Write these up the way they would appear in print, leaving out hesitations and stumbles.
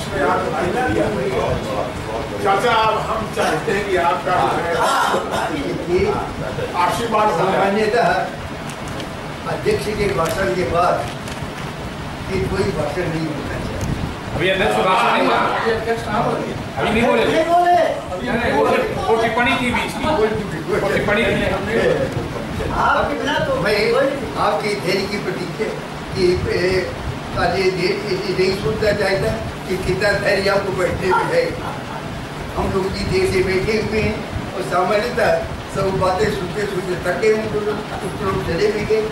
पक्ष में आप चाचा, हम चाहते हैं कि आपका आशीर्वाद सामान्यतः अध्यक्ष के भाषण के बाद फिर कोई भाषण नहीं होना चाहिए। अभी अध्यक्ष भाषण नहीं हुआ, अभी नहीं बोले, वो टिप्पणी थी बीच की, वो टिप्पणी थी। मैं आपके धैर्य की प्रतीक्षा कि नहीं सोचना चाहता कि कितना धैर्य आपको बैठने में है। हम लोग भी देर से बैठे हुए हैं और सामान्यतः सब बातें सुनते सुनते थके हम लोग चले भी गए।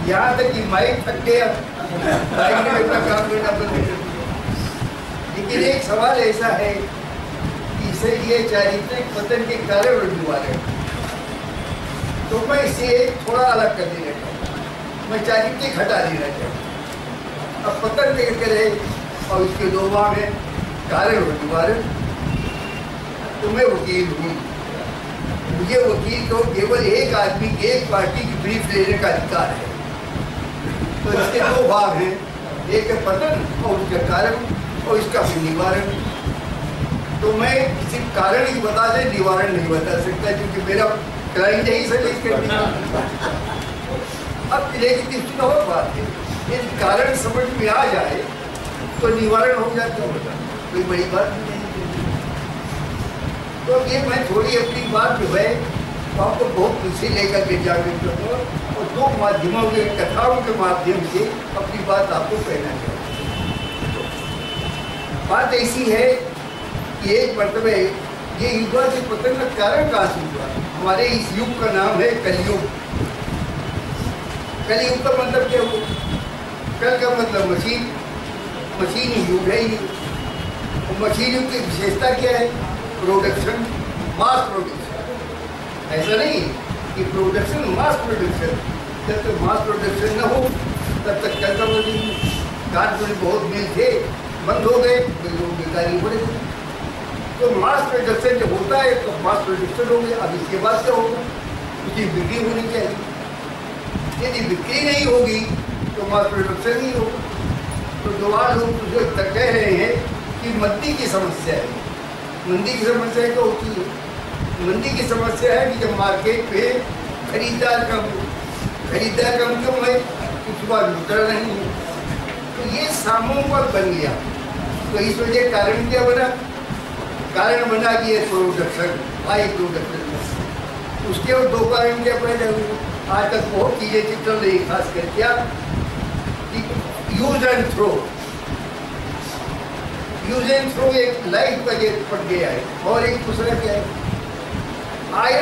यहाँ तक कि माइक थक गया, माइक ने अपना काम करना बंद कर दिया। लेकिन एक सवाल ऐसा है कि इसे ये चारित्रिक पतन के कारण निवारण, तो मैं इसे थोड़ा अलग कर देना चाहूँ। मैं चारित्रिक हटा देना चाहूँ। अब पतन देकर है और इसके दो भाग है, कारण और निवारण। तो मैं वकील हूँ, मुझे वकील को केवल एक आदमी एक पार्टी की ब्रीफ लेने का अधिकार है। तो इसके दो भाग हैं, एक है पतन और उसका कारण और इसका फिर निवारण। तो मैं सिर्फ कारण ही बता दे, निवारण नहीं बता सकता, क्योंकि मेरा क्लाइंट यही सजेस्ट कर दिया। अब लेकिन इसकी और बात है, यदि कारण समझ में आ जाए तो निवारण हो जाता है, कोई बड़ी बात नहीं है। तो ये मैं थोड़ी अपनी बात जो है आपको बहुत खुशी लेकर के जागरूक करूँगा और दो माध्यमों के कथाओं के माध्यम से अपनी बात आपको कहना चाहूँगा। बात ऐसी है कि एक मरतबे ये युवा से पतन का कारण कहाँ से हुआ। हमारे इस युग का नाम है कलयुग। कलयुग का मतलब क्या हुआ? कल का मतलब मशीन, मशीनी युग है ये। मशीन युग की विशेषता क्या है? Production, mass production. ऐसा नहीं कि प्रोडक्शन मास प्रोडक्शन, जब तक मास प्रोडक्शन न हो तब तक कल का नहीं। कानपुर में बहुत मिल थे, बंद हो गए, लोग बेकारी बढ़े। तो मास प्रोडक्शन जब होता है तो मास प्रोडक्शन हो गया। अब इसके बाद क्या होगा? उसकी बिक्री होनी चाहिए। यदि बिक्री नहीं होगी तो मास प्रोडक्शन नहीं होगा। तो दोबारा लोग जो कह रहे हैं कि मंदी की समस्या है। मंदी की समस्या तो होती है। मंदी की समस्या है कि जब मार्केट पे खरीदार कम क्यों है? कुछ बात लुटर नहीं है। तो ये सामों पर बन गया। तो इस वजह कारण क्या बना? कारण बना कि ये प्रोडक्शन, हाई प्रोडक्शन। उसके और दो कारण क्या पैदा हुए? आज तक बहुत चीज़ें चल रही, खास कर क्या use and throw. Use and throw एक लाइफ का ये पड़ गया है। और एक दूसरा क्या है? I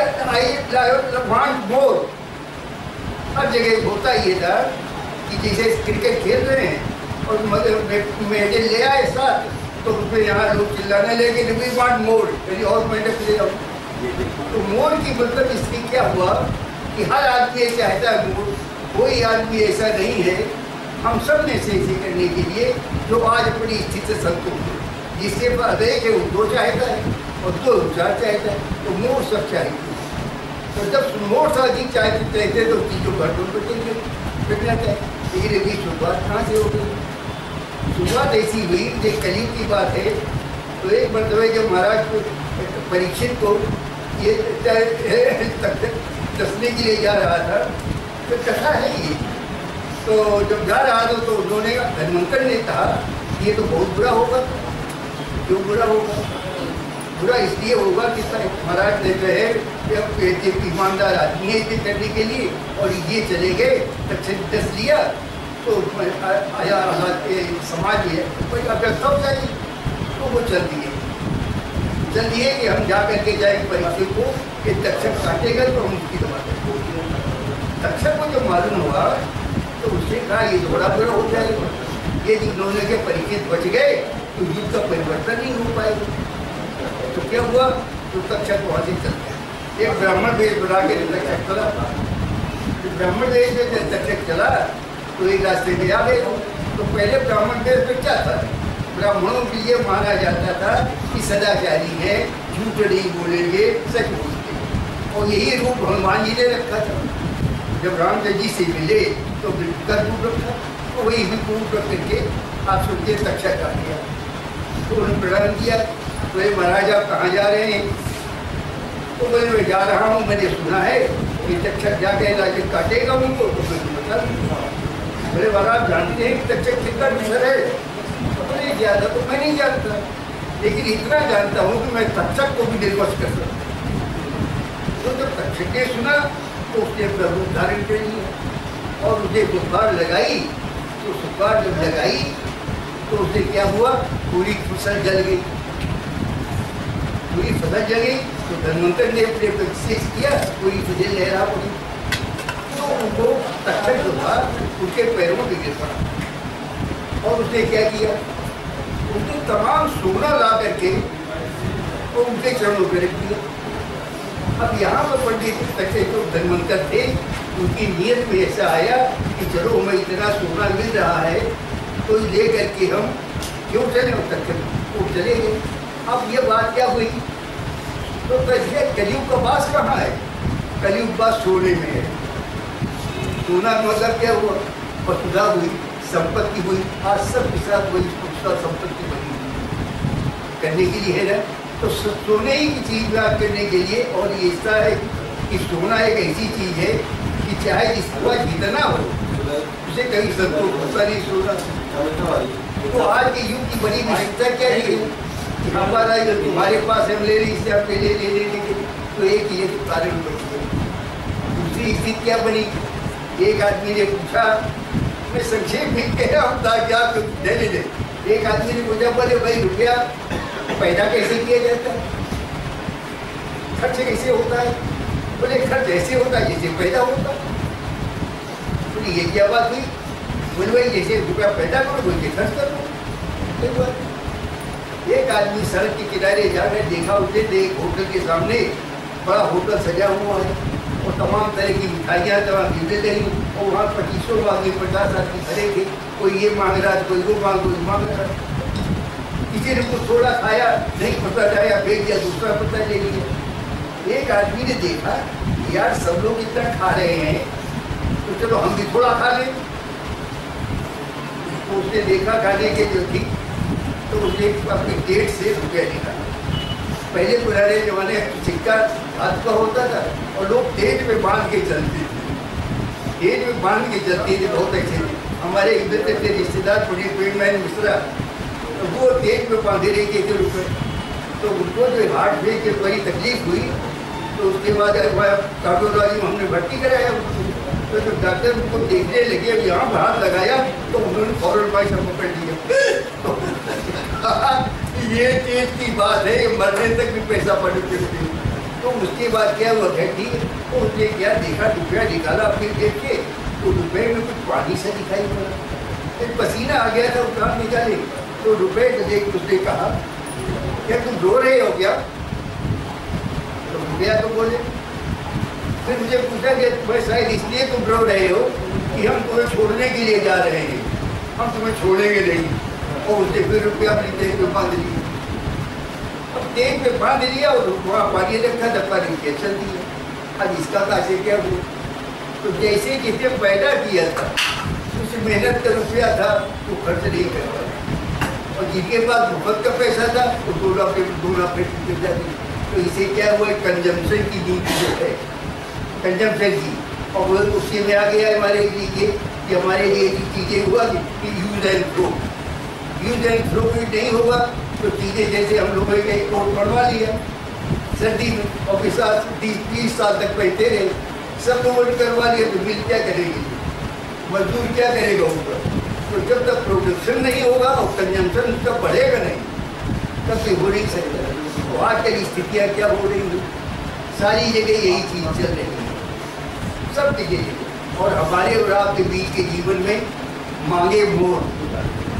want more. हर जगह होता ये था कि जैसे क्रिकेट खेल रहे हैं और मेडल ले आए साथ, तो फिर यहाँ लोग चिल्लाने लगे वी वांट मोर, और मेडल ले आओ। तो मोर की मतलब इसमें क्या हुआ कि हर आदमी चाहता है मोर। कोई आदमी ऐसा नहीं है, हम सब ने से करने के लिए जो आज अपनी स्थिति से संतुष्ट है। जिसके पास एक है वो दो चाहता है और दो चार चाहता है, तो मोर सब चाहिए। तो जब मोर से अधिक चाहते थे तो चीज़ों का बिगड़ना चाहिए। लेकिन अभी शुरुआत कहाँ से हो गई? शुरुआत ऐसी हुई, जो कलयुग की बात है। तो एक मरतबे जब महाराज को परीक्षित को ये दसने के लिए जा रहा था, तो कथा है ये। तो जब जा रहा था तो उन्होंने धनवंतर ने कहा ये तो बहुत बुरा होगा। क्यों बुरा होगा? बुरा इसलिए होगा कि महाराज ने कहे कि अब ईमानदार आदमी है इसे करने के लिए, और ये चले गए दस लिया तो आया समाज में अगर सब चाहिए तो वो चल दिए कि हम जा करके जाएंगे परीक्षित को कि तक्षक काटेगा तो हम उसकी दवा देंगे। तक्षक को जब मालूम हुआ तो उसने कहा ये बड़ा बुरा हो जाएगा। ये जिन्होंने के परीक्षित बच गए तो युद्ध का परिवर्तन नहीं हो पाएगा। तो क्या हुआ? तो तक्षक वहाँ से चल गया। एक ब्राह्मण वेश बना के तक्षक चला। ब्राह्मण वेश में तक्षक चला तो एक रास्ते में आ गए। तो पहले ब्राह्मण वेश में क्या था? ब्राह्मणों के लिए माना जाता था कि सदाचारी है, झूठ नहीं बोलेंगे, सच बोलेंगे। और यही रूप हनुमान जी ने रखा था। जब रामचंद्र जी से मिले तो बिल्कुल रूप रखा, तो वही रूप रख करके आप सुनते तक्षक आ गया। तो उन्होंने प्रणाम किया। बोले महाराज आप कहाँ जा रहे हैं? तो बोले मैं जा रहा हूँ, मैंने सुना है कि तक्षक जाके लाके काटेगा उनको। तो मैं बता बोले महाराज जानते हैं कि तक्षक कितना विषर है? बोले ज़्यादा तो मैं नहीं जानता, लेकिन इतना जानता हूँ कि मैं तक्षक को भी निर्वश कर सकता। तो जब तक्षक ने सुना तो उसने अपना रूप धारण कर लिया और उसे फुफकार लगाई। तो फुफकार जब लगाई तो उसे क्या हुआ, पूरी फसल जल गई। पूरी फसल जल गई तो धन्वंतर ने अपने विशेष किया, पूरी फसल लहरा पड़ी। तो उनको तक्षक जो था उनके पैरों में गिर पड़ा और उसने क्या किया, उनको तमाम सोना ला करके तो उनके चरणों पर रख दिया। अब यहाँ पर पंडित तक्षक जो धन्वंतर थे, उनकी नीयत में ऐसा आया कि चलो हमें इतना सोना मिल रहा है तो ले करके हम क्यों चले, तक वो चले गए। अब ये बात क्या हुई, तो कैसे कलयुग का वास कहाँ है? कलयुग वास सोने में है। सोना मतलब क्या हुआ, वसुधा हुई, संपत्ति हुई। आज सबके साथ वही संपत्ति बनी करने के लिए है ना, तो सोने ही की चीज बात करने के लिए। और ये ऐसा है कि सोना एक ऐसी चीज है कि चाहे जिसके पास जितना हो उसे कहीं संतोष होता नहीं सोना। तो आज के युग की बड़ी विशेषता क्या है कि हमारा जो तुम्हारे पास हम ले रही इससे आप ले लेने के, तो एक ये तो कारण बची है। दूसरी स्थिति क्या बनी, एक आदमी ने पूछा, मैं संक्षेप में कह रहा हूँ ताकि आप ले ले। एक आदमी ने पूछा, बोले भाई रुपया पैदा कैसे किया जाता है, खर्च कैसे होता है? बोले खर्च ऐसे होता है जैसे पैदा होता है। बोले ये क्या बात हुई? बोले भाई जैसे रुपया पैदा करो वैसे खर्च करो। एक आदमी सड़क के किनारे जाकर देखा, उसे एक होटल के सामने बड़ा होटल सजा हुआ है और तमाम तरह की मिठाइयाँ तमाम चीजें दे रही, और वहाँ 25 आदमी 50 आदमी खड़े थे। कोई ये मांग रहा, कोई वो मांग रहा। किसी ने कुछ थोड़ा खाया, नहीं पता जाया, फेंक दिया, दूसरा पता ले लिया। एक आदमी ने देखा यार सब लोग इतना खा रहे हैं तो चलो हम भी थोड़ा खा लें। तो उसने देखा खाने के जो थी, तो उसने अपने पेट से रुपया निकाला। पहले पुराने जमाने सिक्का हाथ का होता था और लोग पेट में बांध के चलते थे, पेट में बांध के चलते थे, बहुत अच्छे थे। हमारे इधर के रिश्तेदार पंडित प्रेमनारायण मिश्रा, तो वो पेट में बांधे रहे थे रुपये। तो उनको जो हार्ट फेल की बड़ी तकलीफ हुई, तो उसके बाद कार्डियोलॉजी में हमने भर्ती कराया उनको। तो जब डॉक्टर उनको देखने लगे, अब यहाँ हाथ लगाया तो उन्होंने फौरन पैसा पकड़ लिया। ये चीज की बात है, मरने तक भी पैसा पड़ सकते। तो उसके बाद क्या हुआ है, ठीक है, तो उसने क्या देखा, रुपया निकाला, फिर देख के तो रुपये में कुछ पानी से दिखाई पड़ा, एक पसीना आ गया था, उतार निकाले तो रुपये को देख उसने कहा, क्या तुम रो रहे हो क्या? तो रुपया तो बोले। फिर मुझे पूछा कि मैं शायद इसलिए तुम रो रहे हो कि हम तुम्हें छोड़ने के लिए जा रहे हैं, हम तुम्हें छोड़ेंगे नहीं। और उसने फिर रुपया अपनी तेज पे बांध लिया। अब तेज पे बांध लिया और वहाँ पानी रखा, धक्का नहीं चल दिया। अब इसका कैसे क्या हुआ? तो जैसे जिसने पैदा किया था उस मेहनत का रुपया था वो खर्च नहीं कर पाया, और जिनके पास मुफ्त का पैसा था वो दोनों पे जाती। तो इसे क्या हुआ, कंजम्पशन की नीति जो है, कंजम्पशन की, और वो उसी में आ गया हमारे लिए कि हमारे लिए चीज़ें हुआ कि use and throw. Use and throw भी नहीं होगा तो चीज़ें जैसे हम लोगों ने कोट बनवा लिया सर्दी में, और के साथ 30 साल तक पहनते रहे, सब लोगों ने करवा लिया, तो मिल क्या करेगी, मजदूर क्या करेगा ऊपर? तो जब तक प्रोडक्शन नहीं होगा और कंजम्पशन उसका बढ़ेगा नहीं, तब से हो नहीं सकता। तो आजकल स्थितियाँ क्या हो रही हैं, सारी जगह यही चीज़ चल रही है, सब जगह। और हमारे और आपके बीच के जीवन में मांगे मोड़,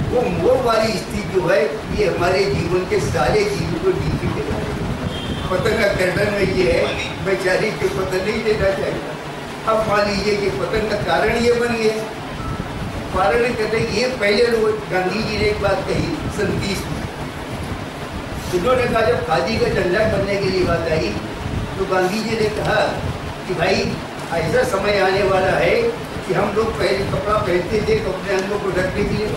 वो मोड़ वाली स्थिति जो है, ये हमारे जीवन के सारे जीवन को नीचे देता है। पतन का कर्तन में ये है, बेचारी के पतन नहीं देना चाहिए। अब मान लीजिए कि पतन का कारण ये बन गया, कारण कहते ये पहले लोग, गांधी जी ने एक बात कही 37 में, उन्होंने कहा जब खादी का झंडा बनने के लिए बात आई तो गांधी जी ने कहा कि भाई ऐसा समय आने वाला है कि हम लोग पहले कपड़ा पहनते थे तो अपने अंगों को ढकने के लिए,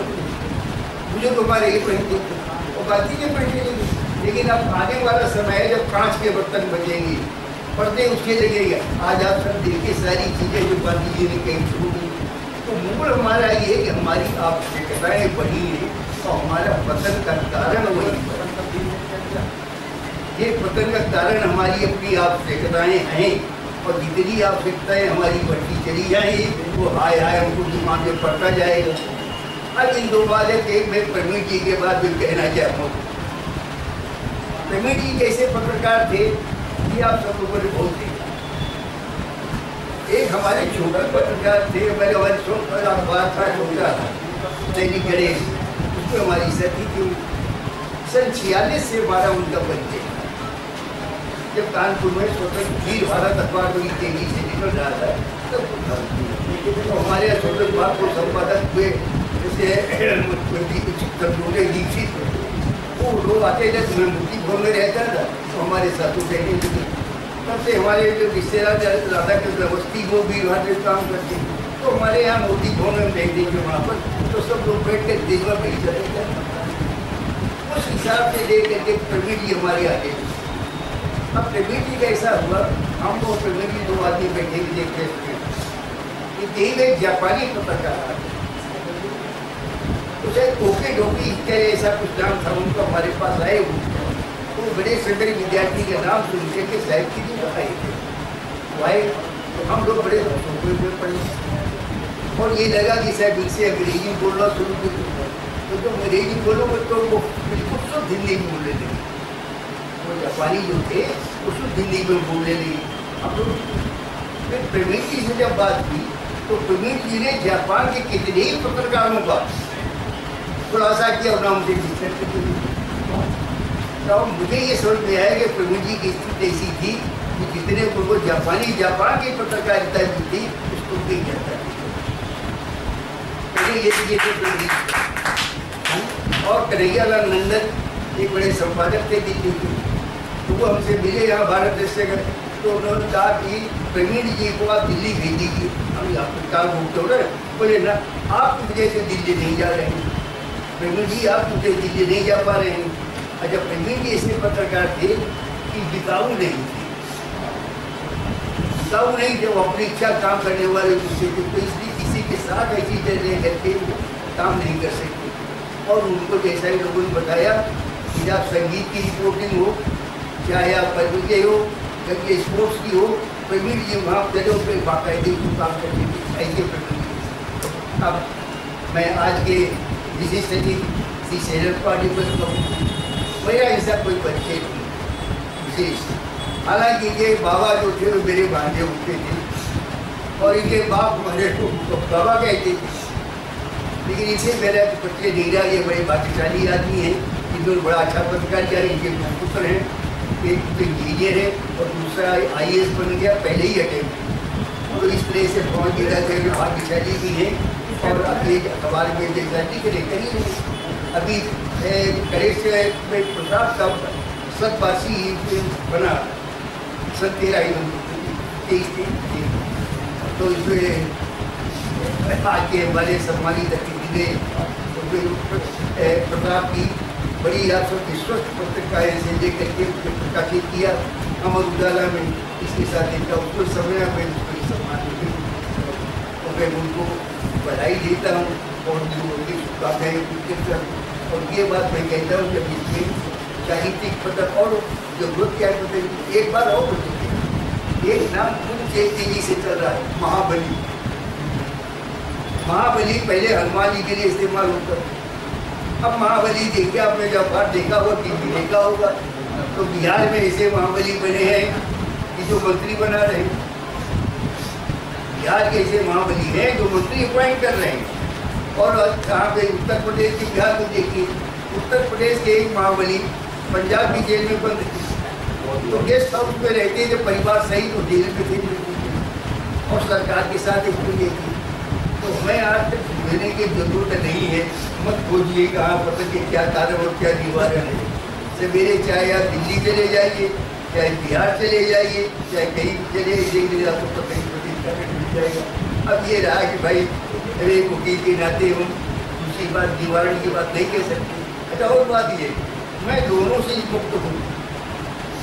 मुझे तो हमारे ये पहनते थे, और बात ही नहीं पड़ चलेगी। लेकिन अब आने वाला समय है जब कांच के बर्तन बचेंगे, पर्दे उसके लगेगा। आज आप सब देखिए सारी चीज़ें जो गांधी जी ने कहीं शुरू की, तो मूल हमारा ये है कि हमारी आवश्यकताएँ बढ़ी है और हमारा पतन का कारण वही ये पतन का कारण हमारी अपनी आवश्यकताएँ हैं। और जितनी आवश्यकताएँ हमारी बढ़ती चली जाएंगी वो हाय हाय हमको दिमाग में पड़ता जाएगा। अब इन दो बातें के मैं प्रवीण जी के बाद भी कहना चाहता हूँ। प्रवीण जी कैसे पत्रकार थे ये आप सब लोगों ने बहुत देखा। एक हमारे छोटे पत्रकार थे, हमारे छोटा अखबार था छोटा दैनिक गणेश, उसमें हमारी सती थी। सन 46 से हमारा उनका परिचय, जब कानपुर में स्वतंत्र वीर भारत अखबार बड़ी तेजी से निकल रहा था तब तो हमारे स्वतंत्र भारत को संपादक हुए जैसे दीक्षित, वो लोग आते थे, मैं मुक्ति भवन में रहता था तो हमारे साथ रहने लगे। तब से हमारे जो रिश्तेदार राधा कृष्ण अवस्थी वो भी वहाँ पे काम करते हैं, तो हमारे यहाँ मोती भवन में भेज देंगे वहाँ पर, तो सब लोग बैठ कर देखना भेज रहे। उस हिसाब से देख करके प्रवीण जी हमारे आते थे। अब प्रवीण जी का ऐसा हुआ, हम तो प्रवीण जी दो आदमी बैठे भी देखते थे। यही में जापानी पत्रकार तो शायद ओके डोकी ऐसा कुछ नाम था उनका, हमारे पास आए वो तो बड़े से बड़े विद्यार्थी का नाम सुन के साहिब की भी आए थे। वो आए तो हम लोग बड़े पढ़े और ये लगा कि साहब इनसे अंग्रेजी बोलना शुरू कर दिया। तो जब अंग्रेजी बोलोगे तो वो बिल्कुल शुद्ध हिंदी में बोलने लगे। वो जापानी जो थे वो शुद्ध हिंदी में बोलने लगे। अब फिर प्रवीण जी से जब बात की तो प्रवीण जी ने जापान के कितने ही पत्रकारों का खुलासा किया और नाम से तो मुझे ये समझ में आया कि प्रवीण जी की स्थिति ऐसी थी कि जितने को जापान की पत्रकारिता भी थी उसको भी जाता और कन्हैयालाल नंदन एक बड़े संपादक थे दिल्ली के, तो वो हमसे मिले यहाँ भारत देश से गए। तो उन्होंने कहा कि प्रवीण जी को आप दिल्ली भेज दीजिए, हम यहाँ पत्रकार घूमते हो रहे। बोले ना आप मुझे से दिल्ली नहीं जा रहे हैं, प्रवीण जी आप मुझे दिल्ली नहीं जा पा रहे हैं। अच्छा प्रवीण जी ऐसे पत्रकार थे कि बिकाऊ नहीं थे, बिकाऊ नहीं थे, वो अपनी इच्छा काम करने वाले दूसरे थे। तो इसलिए किसी के साथ ऐसी चीजें करके काम नहीं कर सकते। और उनको जैसा ही लोगों ने बताया कि आप संगीत की रिपोर्टिंग हो, चाहे आप परिचय हो, चाहे स्पोर्ट्स की हो, प्रवीण जी वहाँ चले फिर बाकायदे काम करने की ऐसे प्रवीण जी। अब मैं आज के विशेष सचिव श्री शरद पाटिल पर मेरा ऐसा कोई परिचय नहीं विशेष। हालांकि ये बाबा जो थे वो मेरे भांजे उठते थे और इनके बाप हमारे को बाबा कहते थे, लेकिन इनसे मेरा परिचय नहीं रहा। ये बड़े भाग्यशाली आदमी हैं, इन्होंने बड़ा अच्छा पत्रकार किया। इनके पुत्र हैं, एक तो इंजीनियर है और दूसरा IAS बन गया पहले ही अटेम्प्ट। तो इस तरह से पहुँच गया थे, भाग्यशाली भी है। और अभी अखबार में देखा करिए अभी गणेश में प्रताप का 7 बना 17 तो इसमें आज के हमारे सम्मानित अतिथि ने प्रताप की बड़ी आप सब स्वस्थ पत्रिकाएँ से लेकर के प्रकाशित किया अमर उजाला में। इसके साथ इनका उस समय में सम्मान तो मैं उनको बधाई देता हूँ और शुभकामनाएं। और ये बात मैं कहता हूँ जब इसमें साहित्यिक पत्रक और जरूरत क्या है, एक बार और एक नाम खूब तेजी से चल रहा है, महाबली। महाबली पहले हनुमान जी के लिए इस्तेमाल होता है, अब महाबली देखिए आपने जब बार देखा होगा टीवी देखा होगा तो बिहार में ऐसे महाबली बने हैं कि जो मंत्री बना रहे हैं। बिहार के ऐसे महाबली हैं जो मंत्री अपॉइंट कर रहे हैं। और कहाँ पे उत्तर प्रदेश की बिहार को देखिए, उत्तर प्रदेश के एक महाबली पंजाब की जेल में बंद थे, तो गेस्ट हाउस में रहते थे परिवार सहित, तो जेल में थे और सरकार के साथ एक देखिए। तो हमें आज तक भूलने की जरूरत नहीं है, मत खोजिए कहाँ पता कि क्या कारण और क्या निवारण है। सवेरे चाहे आप दिल्ली चले जाइए, चाहे बिहार चले जाइए, चाहे कहीं चले जाइए, आपको कहीं मिल जाएगा। अब ये रहा कि भाई एक वकील के नाते हम दूसरी बात निवारण की बात नहीं कह सकते। अच्छा और बात ये मैं दोनों से मुक्त हूँ।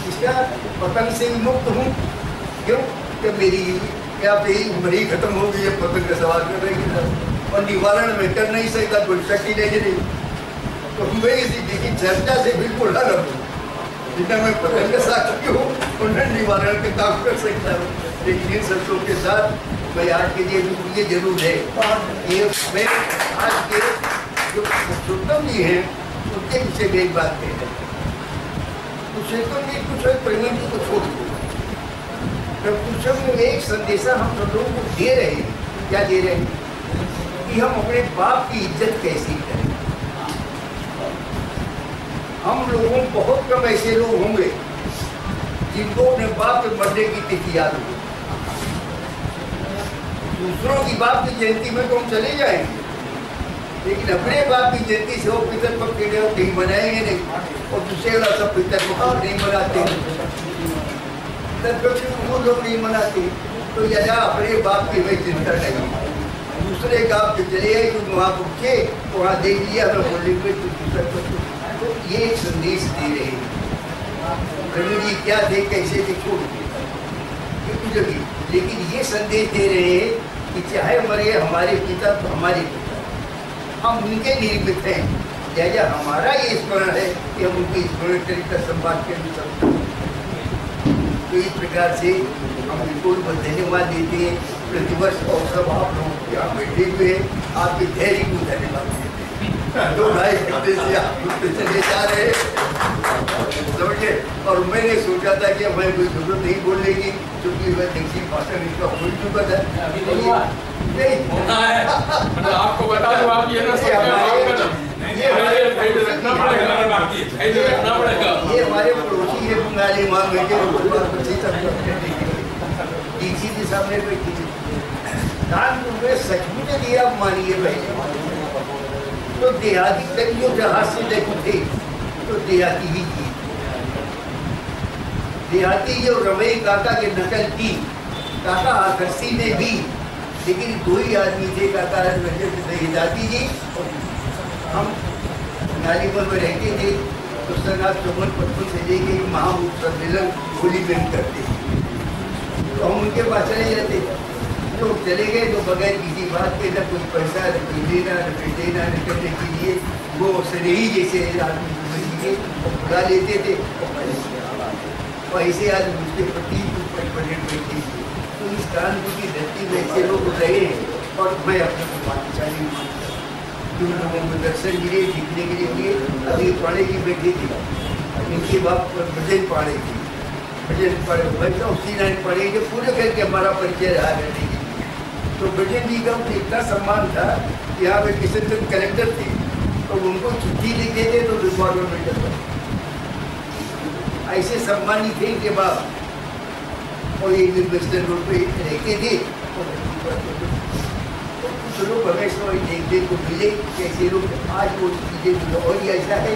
इसका पतंग से भी मुक्त हूँ। क्यों? कि मेरी क्या तेरी उम्र ही खत्म हो गई है पतंग का सवाल कर रही है और निवारण में कर नहीं सकता, कोई शक्ति नहीं। तो मैं इसी चर्चा से बिल्कुल अलग हूँ। जितना मैं पतंग का साक्षी हूँ उन्हें निवारण के काम कर सकता हूँ। लेकिन इन शब्दों के साथ मैं आज के लिए ये जरूर है कि मैं आज के जो पुरुषोत्तम जी हैं उनके पीछे भी एक बात कह रहे हैं। पुरुषोत्तम जी कुछ प्रेमी जी को छोड़ दो, तो पुरुषोत्तम में एक संदेशा हम सब लोगों को दे रहे हैं। क्या दे रहे हैं? कि हम अपने बाप की इज्जत कैसे करें। हम लोगों बहुत कम ऐसे लोग होंगे जिनको अपने बाप के मरने की तिथि याद हो। दूसरों की बाप की जयंती में तो हम चले जाएंगे, लेकिन अपने बाप की जयंती से वो पितर पक्ष के कहीं मनाएंगे नहीं। और दूसरे वाला सब पितर पक्ष नहीं मनाते, पितर पक्ष वो लोग नहीं मनाते। तो यदा अपने बाप की वही चिंता नहीं, दूसरे का आप चले गए तुम वहाँ पूछे वहाँ देख लिया तो बोले तो ये एक संदेश दे रहे हैं। प्रवीण जी क्या थे, कैसे थे, छोड़ दिए, लेकिन ये संदेश दे रहे हैं कि चाहे मरे हमारे पिता तो हमारे पिता, हम उनके निर्मित हैं। जैसा हमारा ये स्मरण है कि हम उनकी स्मरण तरीका संवाद के अनुसार। तो इस प्रकार से हम बिल्कुल धन्यवाद देते हैं प्रतिवर्ष। और सब आप लोग यहाँ बैठे हुए हैं, आपके धैर्य को धन्यवाद देते हैं। 2-2.5 घंटे से आप चले जा रहे हैं, समझे। और मैंने सोचा था कि मैं कोई जरूरत नहीं बोलने की, क्योंकि वह देसी भाषण इसका हो चुका था। नहीं आपको बता दूं, आप ये ना ये हमारे पड़ोसी है बंगाली माँ बेटे डीसी के सामने बैठी कानपुर में सचमुच दिया मानिए भाई। तो देहाती तक जो जहाज से देखो थे तो देहाती ही की, देहाती जो रवै काका की नकल की, काका आकर्षी ने भी, लेकिन दो ही आदमी थे, काका देहाती जी। हम नालीपुर में रहते थे तो सरनाथ चौमन पत्थर से लेके महाभूत सम्मेलन होली में करते थे, तो हम उनके पास चले जाते। तो चले गए तो बगैर किसी बात के, न कुछ पैसा न लेना न देना न करने के लिए वो स्नेही जैसे आदमी बुला लेते थे और ऐसे आदमी उसके प्रति प्रकट करते थे। तो इस कानपुर की धरती में ऐसे लोग रहे और मैं अपने को भाग्यशाली मानता हूँ। जो लोगों को दर्शन मिले सीखने के लिए। अभी पाड़े की बेटी थी, इनके बाप भजन पाड़े थी, भजन पाड़े वैसा उसी नारायण पाड़े जो पूरे करके हमारा परिचय रहा करने के। तो भजन जी का इतना सम्मान था कि यहाँ पे किशनचंद कलेक्टर थे तो उनको चिट्ठी लिख देते तो डिपार्टमेंट में जाता। ऐसे सम्मानित थे इनके बाप। और एक दिन वेस्टर्न रोड पे रहते थे तो कुछ लोग हमेशा देखने को मिले कैसे लोग आज वो चीजें। और ये ऐसा है,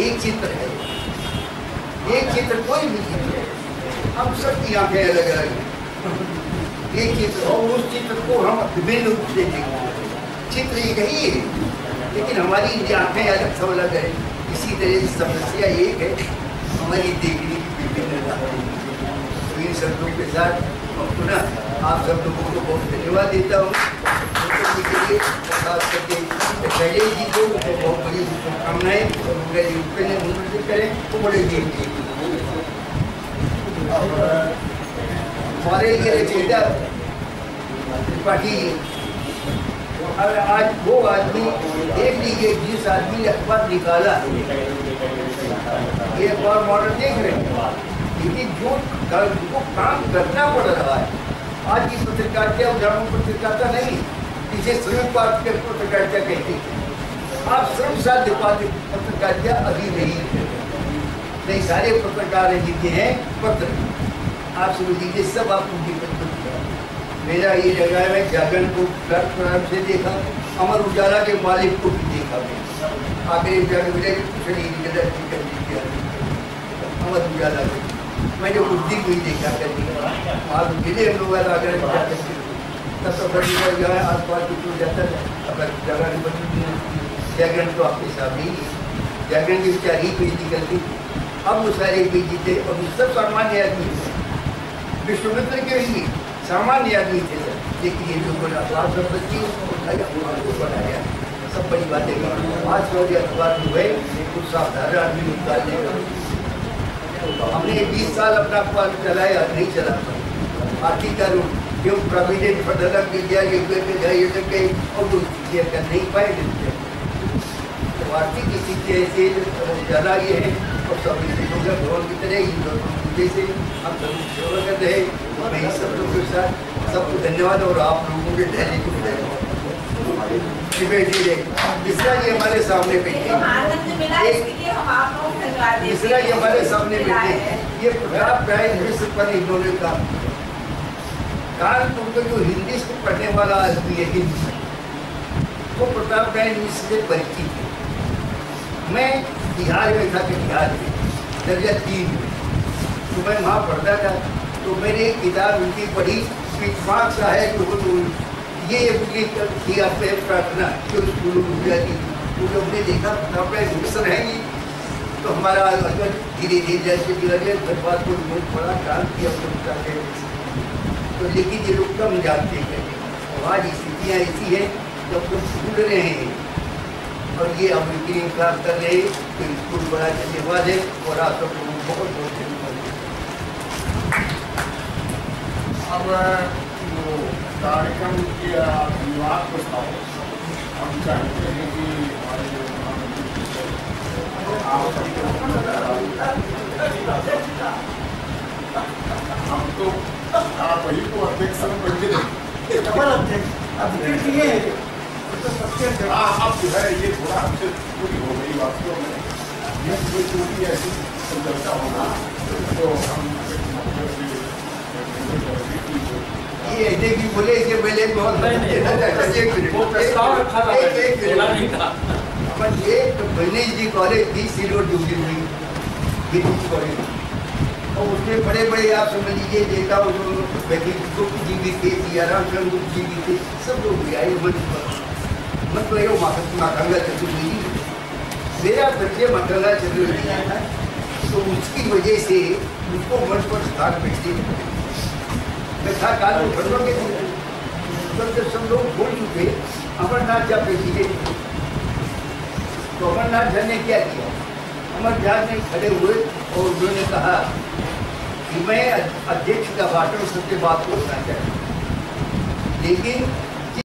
एक चित्र है, एक चित्र कोई भी चित्र है, हम सबकी आंखें अलग अलग हैं। एक चित्र और उस चित्र को हम विभिन्न रूप से देखते, चित्र एक ही है लेकिन हमारी आंखें अलग सब अलग है। इसी तरह से समस्या एक है, हमारी देखने की विभिन्नता है। तो इन शब्दों के साथ मैं पुनः आप सब लोगों को बहुत धन्यवाद देता हूँ। के लिए खास करके पहले जी को बहुत बड़ी शुभकामनाएं करें तो बड़े दिन हमारे लिए रचयिता त्रिपाठी। और आज वो आदमी देख लीजिए जिस आदमी ने अखबार निकाला, ये अखबार मॉडल देख रहे हैं, लेकिन जो काम करना पड़ रहा है आज की पत्रकारिता उदाहरण पत्रकारिता नहीं, इसे श्रम पाठ के पत्रकारिता कहते हैं। आप श्रम साध्य पत्रकारिता अभी नहीं सारे पत्रकार जितने हैं पत्र आप समझ लीजिए सब आप उनकी पत्र। मेरा ये जगह है, मैं जागरण को प्रारंभ से देखा, अमर उजाला के मालिक को भी देखा, आखिरी उजाला कुछ नहीं अमर उजाला को मैंने उस दिन भी देखा करके आज मिले हम लोग तब तो बड़ी जगह आस पास कुछ हो जाता है। अगर जगह जागरण तो आपके सामने ही जागरण के विचार ही पीएचडी करती, अब वो सारे पीएचडी थे और सब सामान्य आदमी थे। विश्वामित्र के भी सामान्य आदमी थे सर, लेकिन ये जो बड़ा अखबार सब बच्ची उसको बनाया सब बड़ी बातें कर। आज सौ अखबार जो है कुछ सावधान आदमी निकालने का। हमने 20 साल अपना अखबार चलाया, नहीं चला पाए। आर्थिक कानून क्यों प्रोविडेंट फंड के दिया ये तक के और वो चीजें कर नहीं पाए। तो आर्थिक स्थिति ऐसे ज़्यादा ये है और सब भवन की तरह इन लोगों से हम सब सेवा कर रहे हैं। मैं इस सब लोगों के साथ सबको धन्यवाद और आप लोगों के धैर्य को धन्यवाद। मिश्रा जी हमारे सामने बैठे, मिश्रा जी हमारे सामने बैठे, ये प्रताप राय मिश्र पर इन्होंने का कानपुर का जो हिंदी से पढ़ने वाला आदमी है हिंदी, वो प्रताप राय मिश्र से परिचित है। मैं बिहार में था कि बिहार में दर्जा 3 में, तो मैं वहाँ पढ़ता था। तो मैंने एक किताब उनकी पढ़ी कि पाँच साहब जो ये किया प्रार्थना जो स्कूलों में जाती थी, तो जब हमने देखा प्रताप राय मिश्र है ये, तो हमारा धीरे धीरे जैसे धन्यवाद को बड़ा काम किया तो, लेकिन ये लोग कम जानते हैं। और आज स्थितियाँ ऐसी है जब लोग भूल रहे हैं और ये अब इंजीनियरिंग प्राप्त कर रहे हैं, तो स्कूल बड़ा धन्यवाद है और आप सब लोगों को बहुत बहुत धन्यवाद है। अब वो कार्यक्रम की विवाद प्रस्ताव हम चाहते हैं कि हमारे जो हम तो आप वही को अध्यक्ष बैठे अब जो है ये थोड़ा हमसे पूरी हो गई वास्तव में, ये पूरी ऐसी चर्चा होगा तो हम ये ऐसे भी बोले कि पहले बहुत ये गणेश जी कॉलेज थी सिल्वर जुबली में, ये कॉलेज और उसमें बड़े बड़े आप समझ लीजिए देखा गुप्त जी भी थे, सियाराम चंद्र गुप्त जी भी थे, सब लोग भी आए मंच पर। मत तो माखंगा चतुर्वेदी, मेरा परिचय माखंगा चतुर्वेदी था, तो उसकी वजह से उसको मंच पर स्थान बैठते मैं था काल में भरवा के जब सब लोग बोल चुके अमरनाथ जा प्रेसिडेंट, तो अमरनाथ झा ने क्या किया, अमरनाथ ने खड़े हुए और उन्होंने कहा कि मैं अध्यक्ष का भाषण सबके बात को सुनना चाहिए, लेकिन